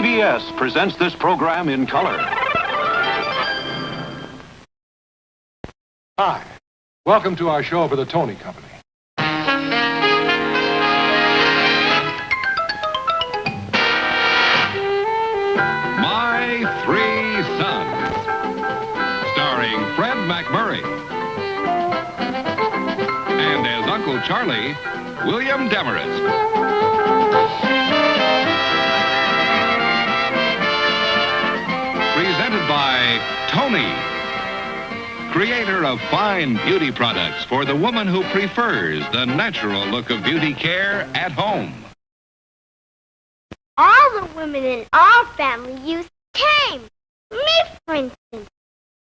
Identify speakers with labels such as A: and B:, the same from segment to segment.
A: CBS presents this program in color.
B: Hi. Welcome to our show for the Tony Company.
C: My Three Sons, starring Fred MacMurray. And as Uncle Charlie, William Demarest. Presented by Tony, creator of fine beauty products for the woman who prefers the natural look of beauty care at home.
D: All the women in our family use Tame. Me, for instance.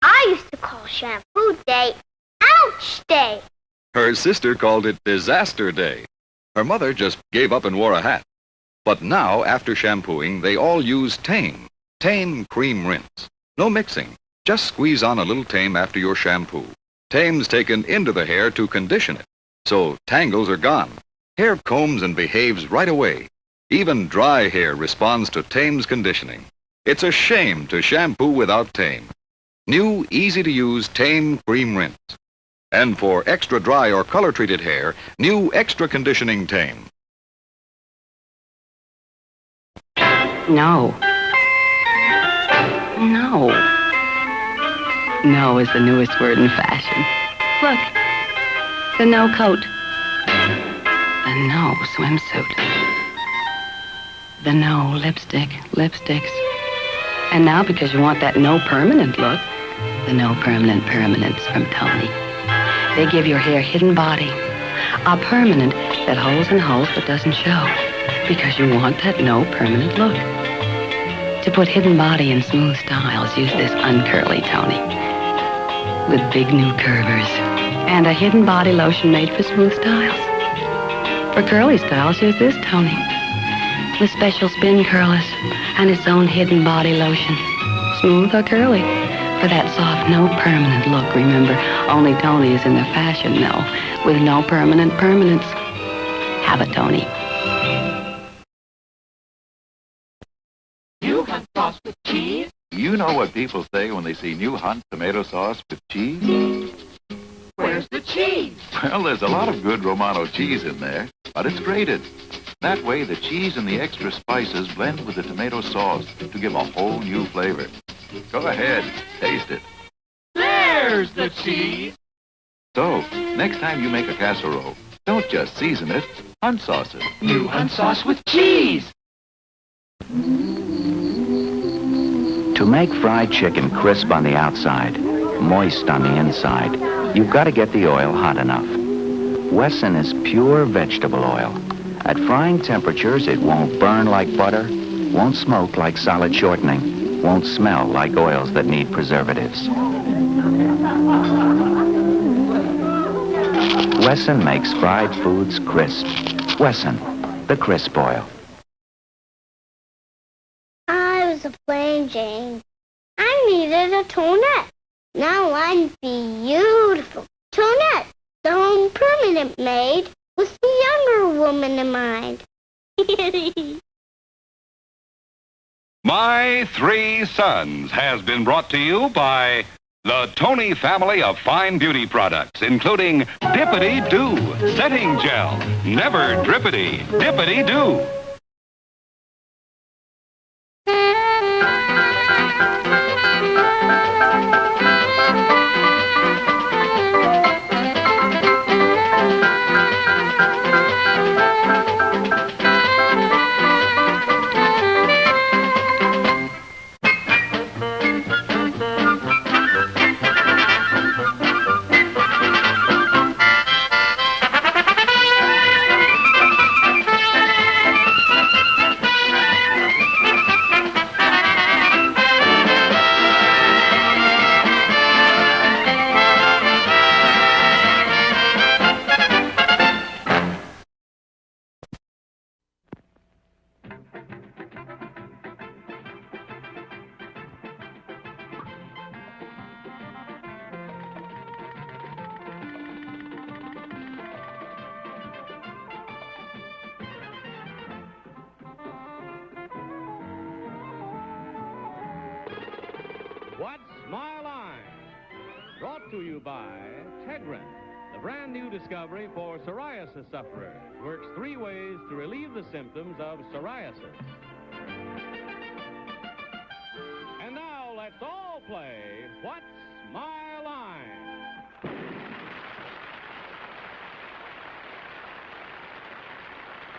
D: I used to call shampoo day Ouch Day.
E: Her sister called it Disaster Day. Her mother just gave up and wore a hat. But now, after shampooing, they all use Tame. Tame Cream Rinse. No mixing. Just squeeze on a little Tame after your shampoo. Tame's taken into the hair to condition it. So tangles are gone. Hair combs and behaves right away. Even dry hair responds to Tame's conditioning. It's a shame to shampoo without Tame. New, easy-to-use Tame Cream Rinse. And for extra dry or color-treated hair, new extra conditioning Tame.
F: No. No. No is the newest word in fashion. Look, the no coat. The no swimsuit. The no lipsticks. And now, because you want that no permanent look, the no permanent permanents from Tony. They give your hair hidden body. A permanent that holds and holds but doesn't show. Because you want that no permanent look. To put hidden body in smooth styles, use this uncurly Tony. With big new curvers. And a hidden body lotion made for smooth styles. For curly styles, use this Tony. With special spin curlers and its own hidden body lotion. Smooth or curly. For that soft, no permanent look, remember, only Tony is in the fashion mill with no permanent permanents. Have a Tony.
G: New Hunt sauce with cheese?
H: You know what people say when they see new Hunt tomato sauce with cheese?
G: Where's the cheese?
H: Well, there's a lot of good Romano cheese in there, but it's grated. That way, the cheese and the extra spices blend with the tomato sauce to give a whole new flavor. Go ahead, taste it.
G: There's the cheese.
H: So, next time you make a casserole, don't just season it, Hunt sauce it.
G: New Hunt sauce with cheese.
I: To make fried chicken crisp on the outside, moist on the inside, you've got to get the oil hot enough. Wesson is pure vegetable oil. At frying temperatures, it won't burn like butter, won't smoke like solid shortening, won't smell like oils that need preservatives. Wesson makes fried foods crisp. Wesson, the crisp oil.
D: I was a plain Jane. I needed a toinette. Now I'm beautiful. Toinette, the home permanent maid, with the younger woman in mind.
C: My Three Sons has been brought to you by the Tony family of fine beauty products, including Dippity-Doo Setting Gel. Never drippity, Dippity-Doo.
J: by Tegrin, the brand new discovery for psoriasis sufferers. Works 3 ways to relieve the symptoms of psoriasis. And now let's all play What's My Line?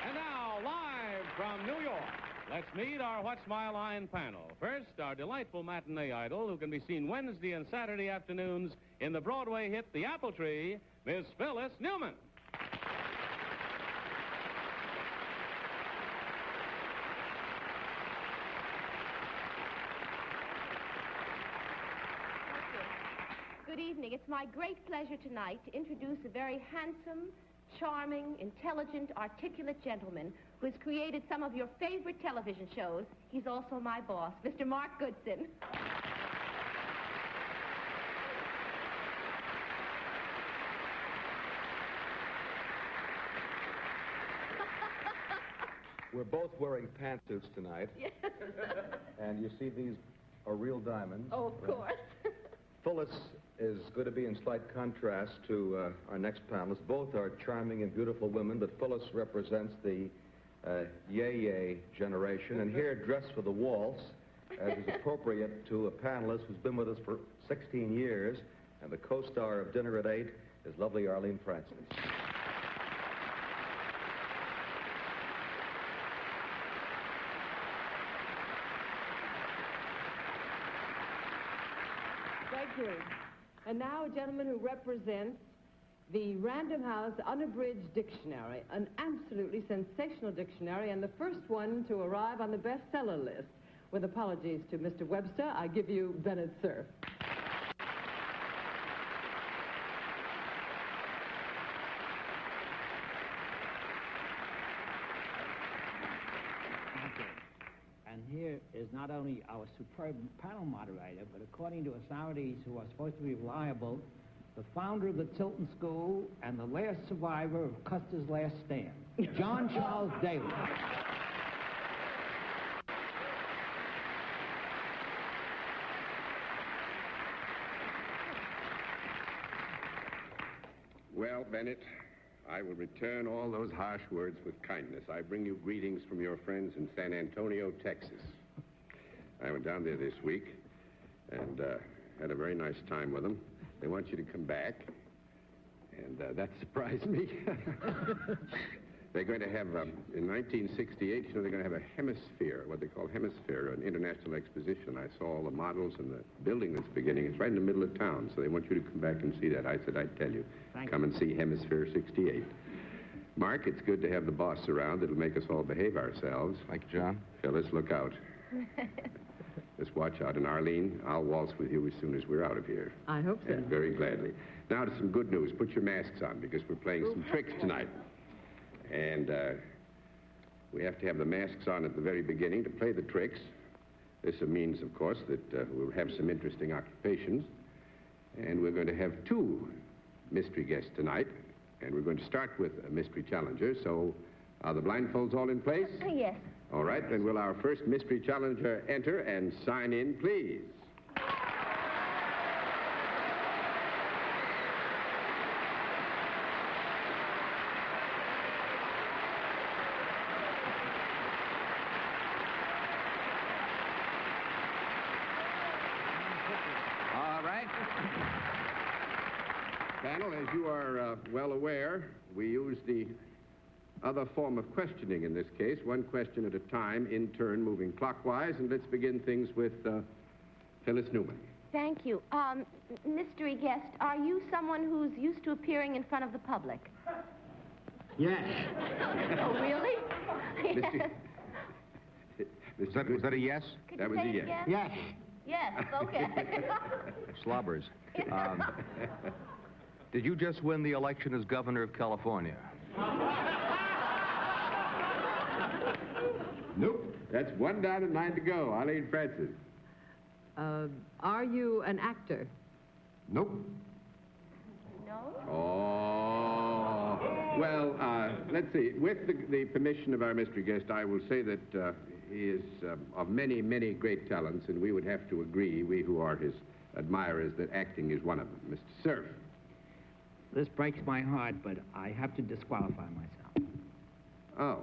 J: And now, live from New York, let's meet our What's My Line panel. First, our delightful matinee idol who can be seen Wednesday and Saturday afternoons in the Broadway hit The Apple Tree, Miss Phyllis Newman.
K: Good evening. It's my great pleasure tonight to introduce a very handsome, charming, intelligent, articulate gentleman who has created some of your favorite television shows. He's also my boss, Mr. Mark Goodson.
L: We're both wearing pantsuits tonight.
K: Yes.
L: And you see these are real diamonds.
K: Oh, of course.
L: Phyllis is going to be in slight contrast to our next panelists. Both are charming and beautiful women, but Phyllis represents the yay generation. And here, dressed for the waltz, as is appropriate to a panelist who's been with us for 16 years, and the co-star of Dinner at 8 is lovely Arlene Francis.
M: Thank you. And now a gentleman who represents the Random House Unabridged Dictionary, an absolutely sensational dictionary, and the first one to arrive on the bestseller list. With apologies to Mr. Webster, I give you Bennett Cerf.
N: And here is not only our superb panel moderator, but according to authorities who are supposed to be reliable, the founder of the Tilton School and the last survivor of Custer's Last Stand, John Charles Daly.
O: Well, Bennett, I will return all those harsh words with kindness. I bring you greetings from your friends in San Antonio, Texas. I went down there this week and had a very nice time with them. They want you to come back, and that surprised me. They're going to have, in 1968, they're going to have a hemisphere, what they call hemisphere, an international exposition. I saw all the models and the building that's beginning. It's right in the middle of town, so they want you to come back and see that. I said, I'd tell you. Come and see Hemisphere 68. Mark, it's good to have the boss around. It'll make us all behave ourselves.
L: Thank you, John.
O: Phyllis, look out. Just watch out. And Arlene, I'll waltz with you as soon as we're out of here.
M: I hope so.
O: And very gladly. Now to some good news. Put your masks on, because we're playing some tricks tonight. And we have to have the masks on at the very beginning to play the tricks. This means, of course, that we'll have some interesting occupations. And we're going to have 2 mystery guests tonight. And we're going to start with a mystery challenger. So are the blindfolds all in place?
K: Yes.
O: All right, then will our first mystery challenger enter and sign in, please?
I: All right.
O: Panel, as you are well aware, we use the other form of questioning in this case, one question at a time, in turn, moving clockwise. And let's begin things with Phyllis Newman.
K: Thank you. Mystery guest, are you someone who's used to appearing in front of the public?
N: Yes.
K: Oh, really?
L: Was that a yes?
K: Could
O: That
K: you
O: was
K: say
O: a
K: it
O: yes.
K: again?
N: Yes.
K: Yes, okay.
L: Slobbers. Did you just win the election as governor of California?
O: Nope. That's 1 down and 9 to go. Arlene Francis.
M: Are you an actor?
O: Nope.
K: No?
O: Oh. Well, let's see. With the permission of our mystery guest, I will say that he is of many, many great talents, and we would have to agree, we who are his admirers, that acting is one of them. Mr. Cerf.
N: This breaks my heart, but I have to disqualify myself.
O: Oh.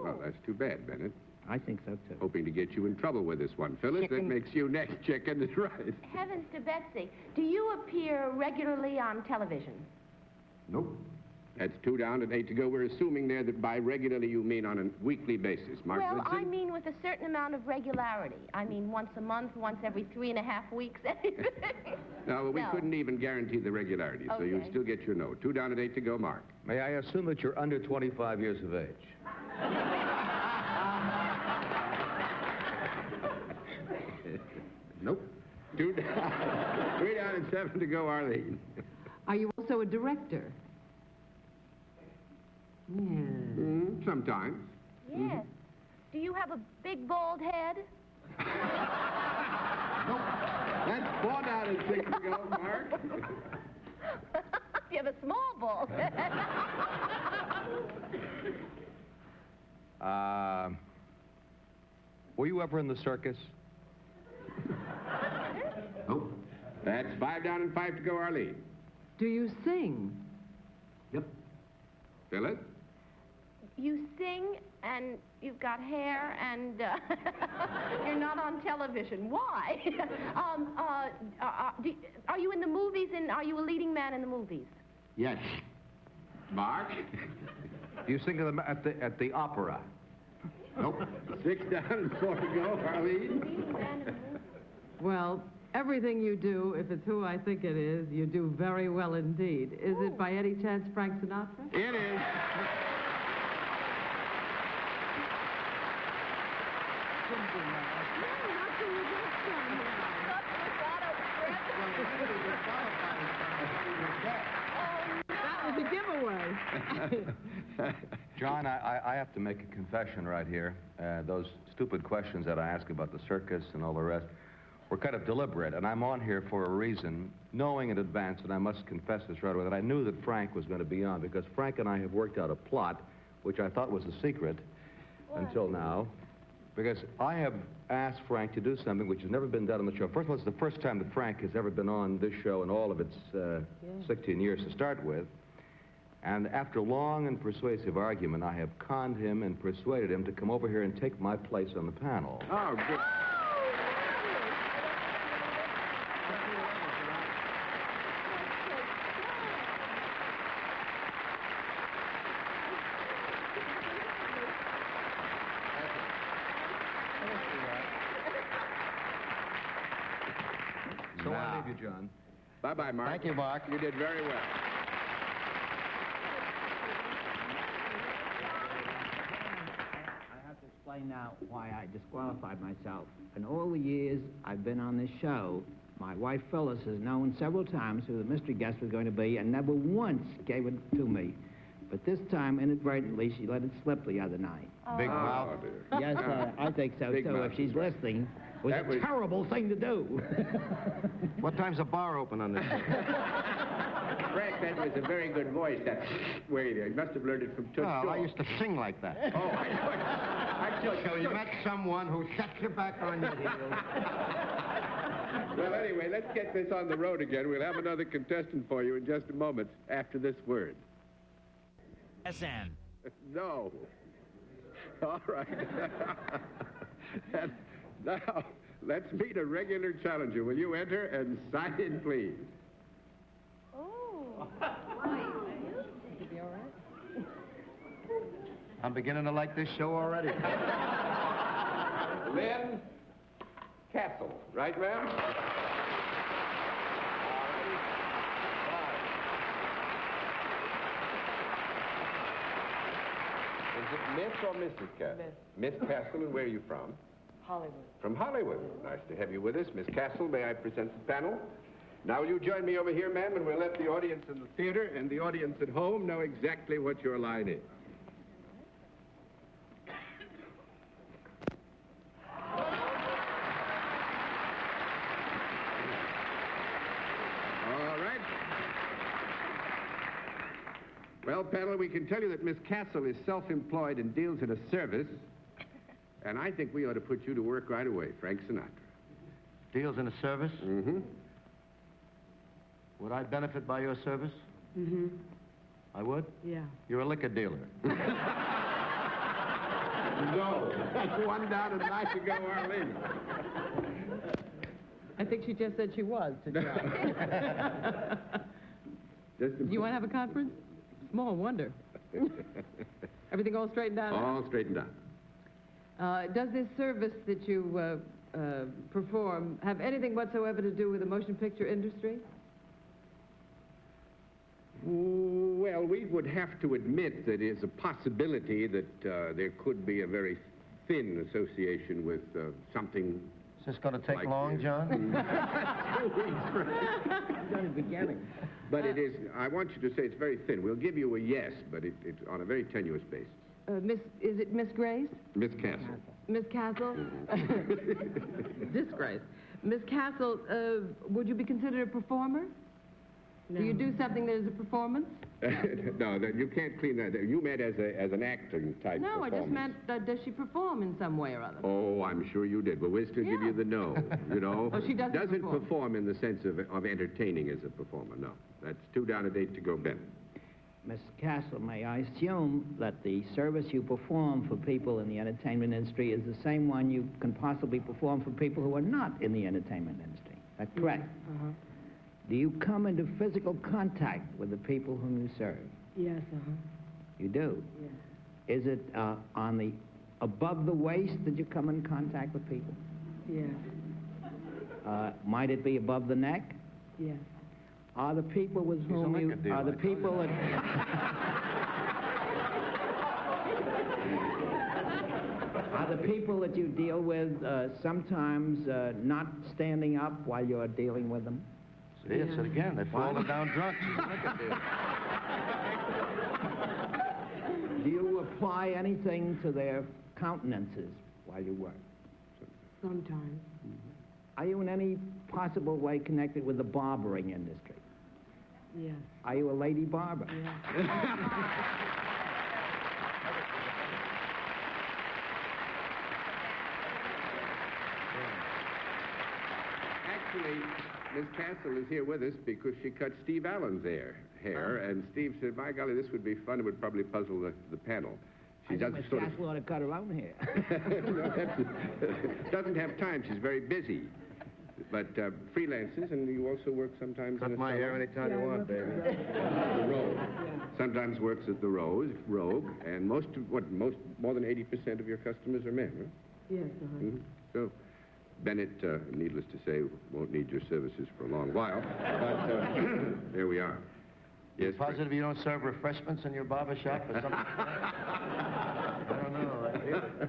O: Well, that's too bad, Bennett.
N: I think so, too.
O: Hoping to get you in trouble with this one, Phyllis.
N: Chicken.
O: That makes you next chicken, that's right.
K: Heavens to Betsy, do you appear regularly on television?
O: Nope. That's 2 down and 8 to go. We're assuming there that by regularly you mean on a weekly basis. Mark
K: Well,
O: Woodson?
K: I mean with a certain amount of regularity. I mean once a month, once every 3.5 weeks, anything.
O: No, well, we
K: No.
O: couldn't even guarantee the regularity, so you'd
K: Okay.
O: still get your note. 2 down and 8 to go, Mark.
L: May I assume that you're under 25 years of age?
O: Nope. 2 down. 3 down and 7 to go, Arlene.
M: Are you also a director?
O: Sometimes.
K: Yes. Do you have a big bald head?
O: That's 4 down and 6 to go, Mark.
K: You have a small bald head.
L: Were you ever in the circus?
O: Nope. That's 5 down and 5 to go, Arlene.
M: Do you sing?
O: Yep. Phyllis?
K: You sing, and you've got hair, and you're not on television. Why? Are you in the movies, and are you a leading man in the movies?
O: Yes. Mark?
L: Do you sing at the opera?
O: Nope. 6 down and 4 to go, Arlene.
M: Well, everything you do, if it's who I think it is, you do very well indeed. Is it by any chance Frank Sinatra?
O: It is.
M: That was a giveaway.
L: John, I have to make a confession right here. Those stupid questions that I ask about the circus and all the rest were kind of deliberate, and I'm on here for a reason, knowing in advance, and I must confess this right away, that I knew that Frank was going to be on, because Frank and I have worked out a plot, which I thought was a secret until now, because I have asked Frank to do something which has never been done on the show. First of all, it's the first time that Frank has ever been on this show in all of its 16 years to start with. And after long and persuasive argument, I have conned him and persuaded him to come over here and take my place on the panel.
O: Oh, good.
L: So I leave you, John.
O: Bye-bye, Mark.
L: Thank you, Mark.
O: You did very well.
N: I have to explain now why I disqualified myself. In all the years I've been on this show, my wife Phyllis has known several times who the mystery guest was going to be and never once gave it to me. But this time, inadvertently, she let it slip the other night.
L: Big mouth.
N: Yes, I think so,
O: Big
N: too.
O: mouth.
N: If she's listening, it was
O: That
N: a
O: was-
N: terrible thing to do.
L: What time's the bar open on this?
O: Frank, that was a very good voice. That wait, you must have learned it from Toots
P: Well, I
O: Shaw.
P: used to sing like that.
O: Oh, I know. I
P: So you met someone who set you back on your heels.
O: Well, anyway, let's get this on the road again. We'll have another contestant for you in just a moment after this word.
Q: SN.
O: No. All right. And now, let's meet a regular challenger. Will you enter and sign in, please?
K: Oh.
P: I'm beginning to like this show already.
O: Lynn Castle. Right, ma'am? Is it Miss or Mrs. Castle? Miss Castle, and where are you from?
M: Hollywood.
O: From Hollywood. Nice to have you with us. Miss Castle, may I present the panel? Now, will you join me over here, ma'am, and we'll let the audience in the theater and the audience at home know exactly what your line is. All right. Well, panel, we can tell you that Miss Castle is self-employed and deals in a service, and I think we ought to put you to work right away, Frank Sinatra.
P: Deals in a service?
O: Mm-hmm.
P: Would I benefit by your service? Mm-hmm.
L: I would?
P: Yeah.
L: You're a liquor dealer.
O: No, that's one down and nice to go, Arlene.
M: I think she just said she was to John. Do you want to have a conference? Small wonder. Everything all straightened out?
O: All straightened out.
M: Does this service that you perform have anything whatsoever to do with the motion picture industry?
O: Well, we would have to admit that it's a possibility that there could be a very thin association with something.
L: Is this going to take
O: like
L: long,
O: this.
L: John?
O: 2 weeks, right?
N: Just the beginning.
O: But it is, I want you to say it's very thin. We'll give you a yes, but it's on a very tenuous basis.
M: Is it Miss Grace?
O: Miss Castle.
M: Miss Castle? Disgrace. Miss Castle, would you be considered a performer? No. Do you do something that is a performance?
O: No, you can't clean that. You meant as an acting type
M: No, I
O: performance.
M: just meant, does she perform in some way or other?
O: Oh, I'm sure you did, but we'll still give you the no, you know.
M: Oh, she doesn't
O: perform in the sense of entertaining as a performer, no. That's 2 down and 8 to go, Ben.
N: Miss Castle, may I assume that the service you perform for people in the entertainment industry is the same one you can possibly perform for people who are not in the entertainment industry? That's correct.
M: Uh-huh.
N: Do you come into physical contact with the people whom you serve?
M: Yes, uh-huh.
N: You do?
M: Yes.
N: Is it on the above the waist that you come in contact with people?
M: Yes.
N: Might it be above the neck?
M: Yes.
N: Are the people with whom you are the people that are the people that you deal with sometimes not standing up while you're dealing with them?
L: See, it's it again. They've fallen down drunk.
N: Do you apply anything to their countenances while you work?
M: Sometimes.
N: Are you in any possible way connected with the barbering industry?
M: Yes.
N: Are you a lady barber?
O: Actually, Miss Castle is here with us because she cut Steve Allen's hair, and Steve said, "My golly, this would be fun. It would probably puzzle the panel." She doesn't
N: Miss
O: sort
N: Castle ought to cut her own hair.
O: doesn't have time. She's very busy, but freelances, and you also work sometimes.
L: Cut my hair anytime you want, baby.
O: The Rogue. Sometimes works at the Rogue, and more than 80% of your customers are men, huh?
M: Yes, uh-huh.
O: Mhm. So, Bennett, needless to say, won't need your services for a long while, but there we are. Yes,
L: Positive you don't serve refreshments in your barber shop or something? I don't know.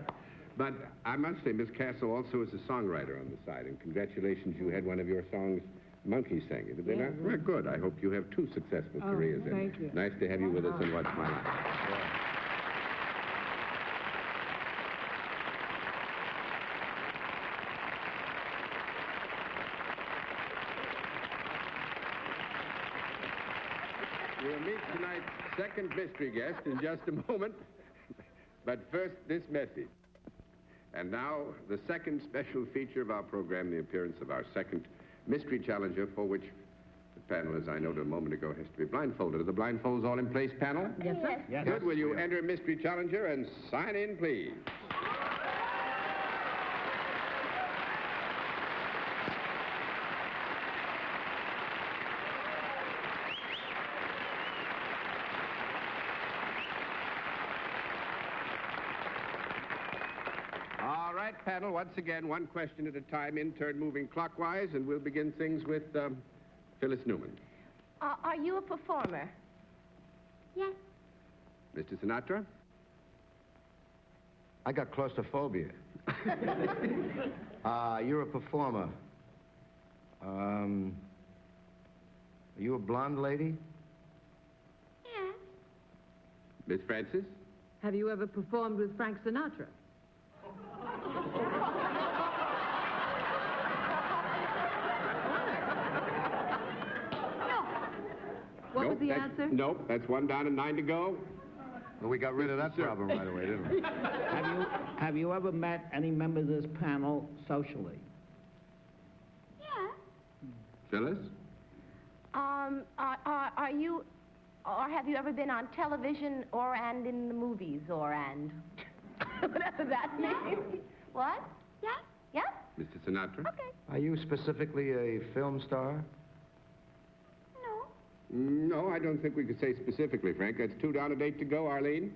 O: But I must say, Miss Castle also is a songwriter on the side, and congratulations, you had one of your songs, Monkeys sang it, did they not? Well, good. I hope you have 2 successful careers.
M: Thank you.
O: Nice to have you with us on What's My Life. We'll meet tonight's second mystery guest in just a moment. But first, this message. And now, the second special feature of our program, the appearance of our second mystery challenger, for which the panel, as I noted a moment ago, has to be blindfolded. Are the blindfolds all in place, panel?
M: Yes, sir.
N: Yes.
O: Good. Will you enter mystery challenger and sign in, please? All right, panel, once again, one question at a time, in turn moving clockwise, and we'll begin things with Phyllis Newman.
K: Are you a performer?
D: Yes.
O: Mr. Sinatra?
L: I got claustrophobia. You're a performer. Are you a blonde lady?
D: Yes.
O: Miss Francis?
M: Have you ever performed with Frank Sinatra? What was the answer?
O: Nope, that's 1 down and 9 to go.
L: Well, we got rid of that problem right away, didn't we?
N: Have you ever met any members of this panel socially?
D: Yes.
O: Phyllis?
K: Are you Or have you ever been on television or and in the movies or and? Whatever that means. What? Yeah? Yeah?
O: Mr. Sinatra?
K: Okay.
L: Are you specifically a film star?
O: No, I don't think we could say specifically, Frank. That's 2 down, a date to go, Arlene.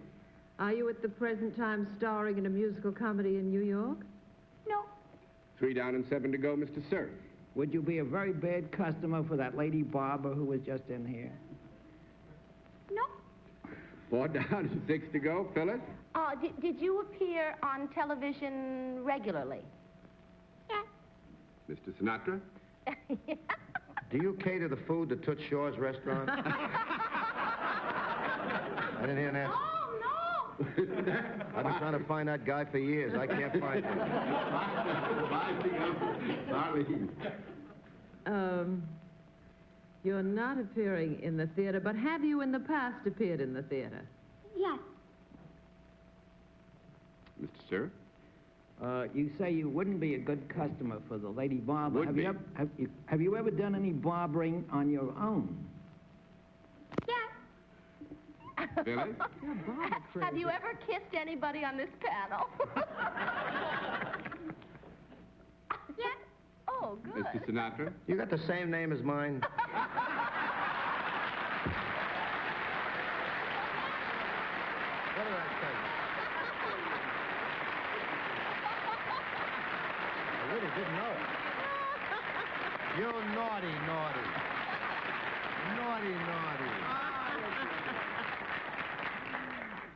M: Are you at the present time starring in a musical comedy in New York?
K: No.
O: 3 down and 7 to go, Mr. Cerf.
N: Would you be a very bad customer for that lady barber who was just in here?
K: No.
O: 4 down and 6 to go, Phyllis.
K: Did you appear on television regularly? Yeah.
O: Mr. Sinatra?
L: Do you cater the food to Toots Shor's restaurant? I didn't hear that.
K: Oh, no.
L: I've been trying to find that guy for years. I can't find him.
M: You're not appearing in the theater, but have you in the past appeared in the theater?
D: Yes.
O: Mr. Cerf?
N: You say you wouldn't be a good customer for the lady barber.
O: Would be.
N: Have you ever done any barbering on your own?
K: Yes.
O: Phyllis?
K: Have you ever kissed anybody on this panel? Yes. Oh, good.
O: Mr. Sinatra?
L: You got the same name as mine? What did I say? I really didn't know it. You naughty, naughty. Naughty, naughty.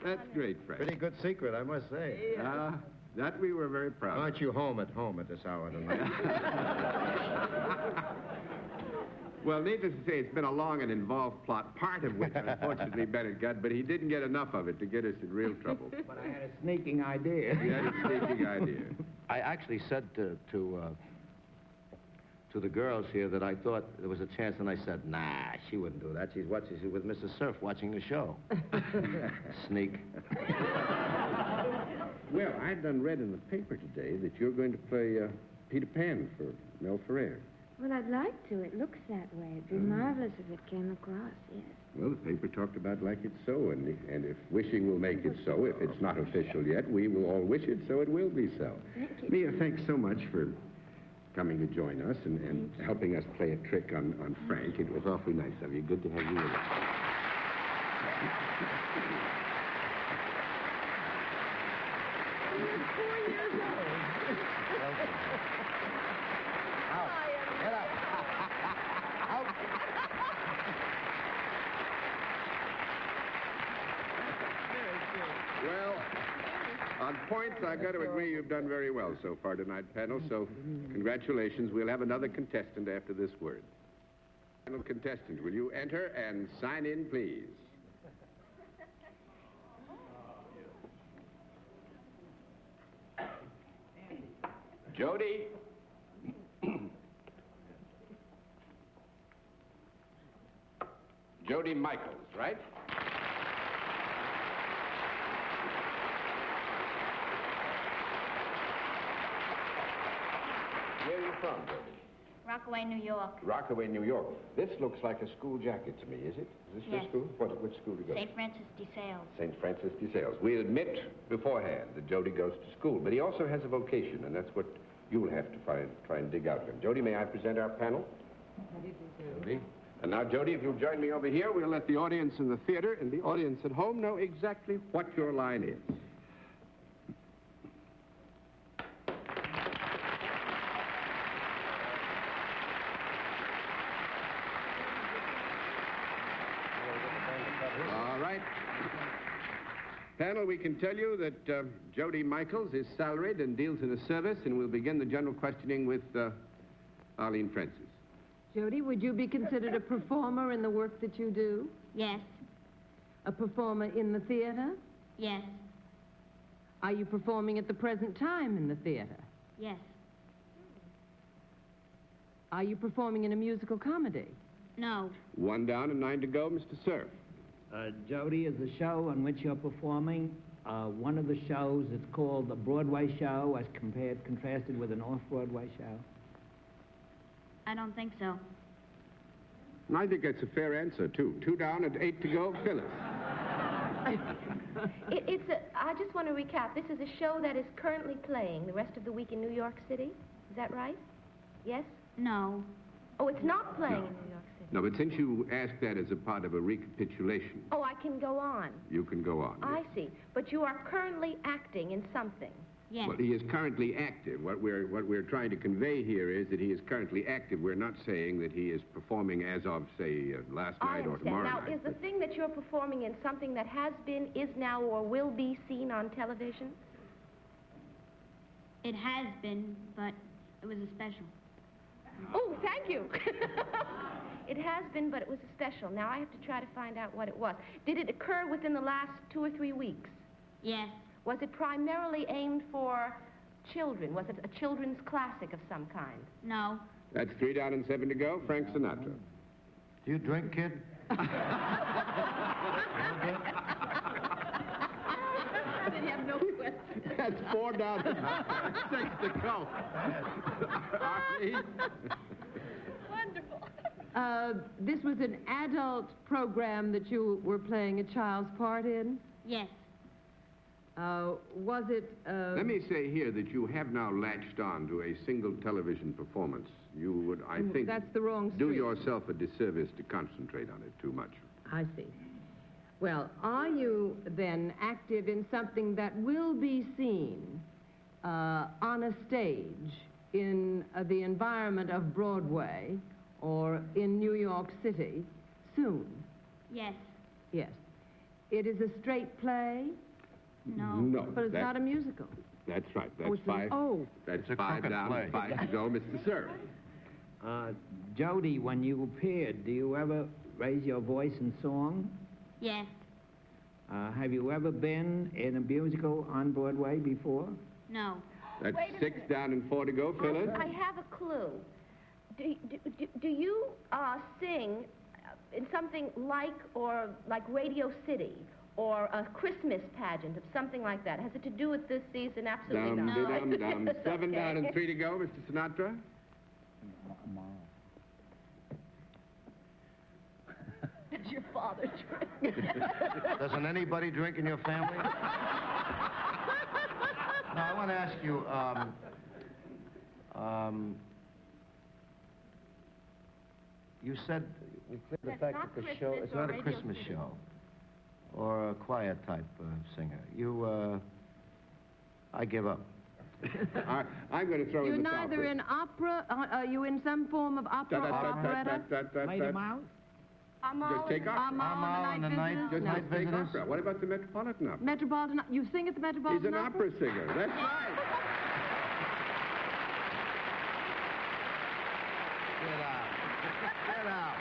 O: That's great, Frank.
L: Pretty good secret, I must say.
O: That we were very proud of.
L: Aren't you home at this hour tonight?
O: Well, needless to say, it's been a long and involved plot, part of which, unfortunately, Bennett got, but he didn't get enough of it to get us in real trouble.
N: But I had a sneaking idea.
O: He had a sneaking idea.
L: I actually said to the girls here that I thought there was a chance, and I said, nah, she wouldn't do that. She's with Mrs. Cerf watching the show. Sneak.
O: Well, I done read in the paper today that you're going to play Peter Pan for Mel Ferrer.
D: Well, I'd like to. It looks that way. It'd be marvelous if it came across, yes.
O: Well, the paper talked about like it's so, and if wishing will make it so, if it's not official yet, we will all wish it, so it will be so.
D: Thank you.
O: Mia, thanks so much for coming to join us and helping us play a trick on Frank. It was awfully nice of you. Good to have you with us. Well, on points, I've got to agree you've done very well so far tonight, panel, so congratulations. We'll have another contestant after this word. Final contestant, will you enter and sign in, please? Jody? Jody Michaels, right? Where are you from, Jody?
R: Rockaway, New York.
O: Rockaway, New York. This looks like a school jacket to me, is it? Is this
R: Yes.
O: your school? Which school do you go to?
R: St. Francis de Sales.
O: St. Francis de Sales. We'll admit beforehand that Jody goes to school, but he also has a vocation, and that's what you'll have to try and dig out of him. Jody, may I present our panel? Jody. And now, Jody, if you'll join me over here, we'll let the audience in the theater and the audience at home know exactly what your line is. All right. Panel, we can tell you that Jody Michaels is salaried and deals in a service, and we'll begin the general questioning with Arlene Francis.
M: Jody, would you be considered a performer in the work that you do?
R: Yes.
M: A performer in the theater?
R: Yes.
M: Are you performing at the present time in the theater?
R: Yes.
M: Are you performing in a musical comedy?
R: No.
O: 1 down and 9 to go, Mr. Cerf.
N: Jody, is the show on which you're performing one of the shows that's called the Broadway show as contrasted with an off-Broadway show?
R: I don't think so.
O: And I think that's a fair answer, too. 2 down and 8 to go, Phyllis.
K: I just want to recap. This is a show that is currently playing the rest of the week in New York City. Is that right? Yes?
R: No.
K: Oh, it's not playing in New York City.
O: No, but since you asked that as a part of a recapitulation,
K: Oh, I can go on.
O: you can go on.
K: I see. But you are currently acting in something.
R: Yes.
O: Well, he is currently active. What we're trying to convey here is that he is currently active. We're not saying that he is performing as of, say, last night or tomorrow
K: Now,
O: night.
K: is the thing that you're performing in something that has been, is now, or will be seen on television?
R: It has been, but it was a special.
K: Oh, thank you. It has been, but it was a special. Now I have to try to find out what it was. Did it occur within the last 2 or 3 weeks?
R: Yes.
K: Was it primarily aimed for children? Was it a children's classic of some kind?
R: No.
O: That's 3 down and 7 to go. Frank Sinatra.
P: Do you drink, kid?
K: I have no question.
O: That's 4 down and 6 to go.
K: Wonderful.
M: This was an adult program that you were playing a child's part in?
R: Yes.
M: Was it...
O: Let me say here that you have now latched on to a single television performance. You would, I think...
M: That's the wrong
O: do
M: street.
O: yourself a disservice to concentrate on it too much.
M: I see. Well, are you then active in something that will be seen on a stage in the environment of Broadway or in New York City soon?
R: Yes.
M: Yes. It is a straight play?
R: No.
O: No.
M: But it's not a musical.
O: That's right. That's
M: it's
O: 5. That's
P: a
O: 5
P: crooked
O: down,
P: play.
O: 5 to go, Mr. Sir.
N: Jody, when you appeared, do you ever raise your voice in song?
R: Yes.
N: Have you ever been in a musical on Broadway before?
R: No.
O: That's
K: Wait a
O: 6 down and 4 to go, Phyllis.
K: I have a clue. Do you sing in something like Radio City or a Christmas pageant of something like that? Has it to do with this season? Absolutely
O: Dum,
K: not.
O: dum, 7 down and 3 to go, Mr. Sinatra.
K: Does your father drink?
P: Doesn't anybody drink in your family? Now, I want to ask you, you said we cleared the
K: That's
P: fact
K: not
P: that the
K: Christmas
P: show, it's
K: or
P: not a
K: Radio
P: Christmas
K: City.
P: show or a choir type singer. You, I give up.
O: I'm going to throw
M: You're
O: in the
M: neither in opera, are you in some form of opera or operetta?
N: Lay them out?
O: Just take opera.
M: Amal and the Night Visitors?
O: Just
M: No.
O: take opera. What about the Metropolitan Opera?
M: Metropolitan, you sing at the Metropolitan
O: He's an
M: Opera?
O: opera singer. That's right.
P: Get out. Get out.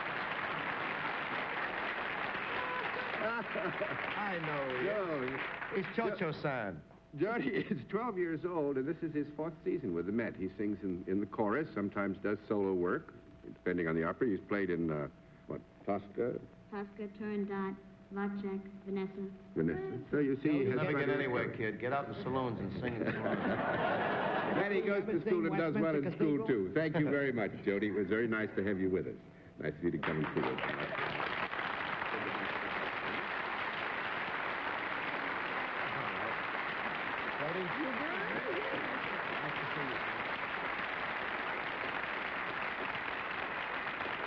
P: I know.
O: Joe,
P: It's Cho-Cho-san.
O: Jody is 12 years old, and this is his 4th season with the Met. He sings in the chorus, sometimes does solo work, depending on the opera. He's played in, Tosca?
R: Tosca, Turandot, Wozzeck, Vanessa.
O: So you see, he
P: You'll
O: has
P: never get
O: plenty of
P: anywhere,
O: work.
P: kid. Get out in saloons and sing in saloons.
O: And he goes to school and does well in school, too. Thank you very much, Jody. It was very nice to have you with us. Nice of you to come and see us.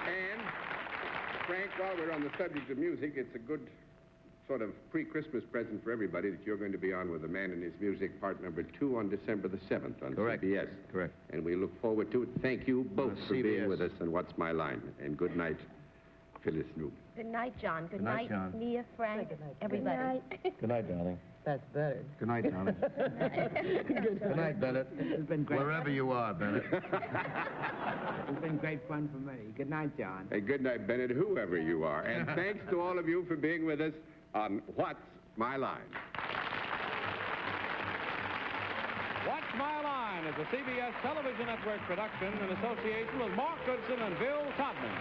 O: And, Frank, while we're on the subject of music, it's a good sort of pre-Christmas present for everybody that you're going to be on with A Man and His Music, part number 2 on December the 7th on
P: Correct.
O: CBS.
P: Correct.
O: And we look forward to it. Thank you both for being
P: CBS.
O: with us on What's My Line. And good night, Phyllis Noob.
K: Good night, John. Good
P: night,
K: night,
P: John.
K: Mia, Frank, everybody.
P: Good night, darling.
M: That's better.
P: Good night, darling. Good night, Bennett.
N: It's been great.
P: Wherever you are, Bennett.
N: It's been great fun for me. Good night, John.
O: Hey, good night, Bennett, whoever you are. And thanks to all of you for being with us on What's My Line.
J: What's My Line is a CBS television network production in association with Mark Goodson and Bill Todman.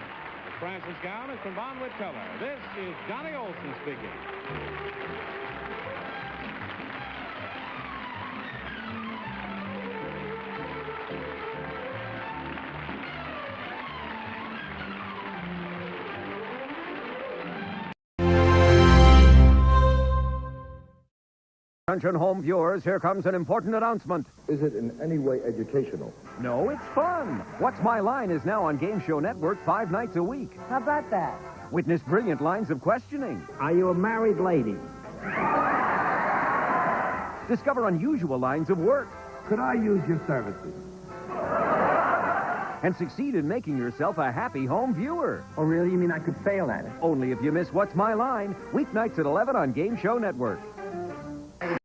J: Francis Gown is from Bonwit Teller. This is Johnny Olson speaking.
S: Attention home viewers, here comes an important announcement.
L: Is it in any way educational?
S: No, it's fun. What's My Line is now on Game Show Network 5 nights a week.
T: How about that?
S: Witness brilliant lines of questioning.
T: Are you a married lady?
S: Discover unusual lines of work.
T: Could I use your services?
S: And succeed in making yourself a happy home viewer.
T: Oh, really? You mean I could fail at it?
S: Only if you miss What's My Line, weeknights at 11 on Game Show Network.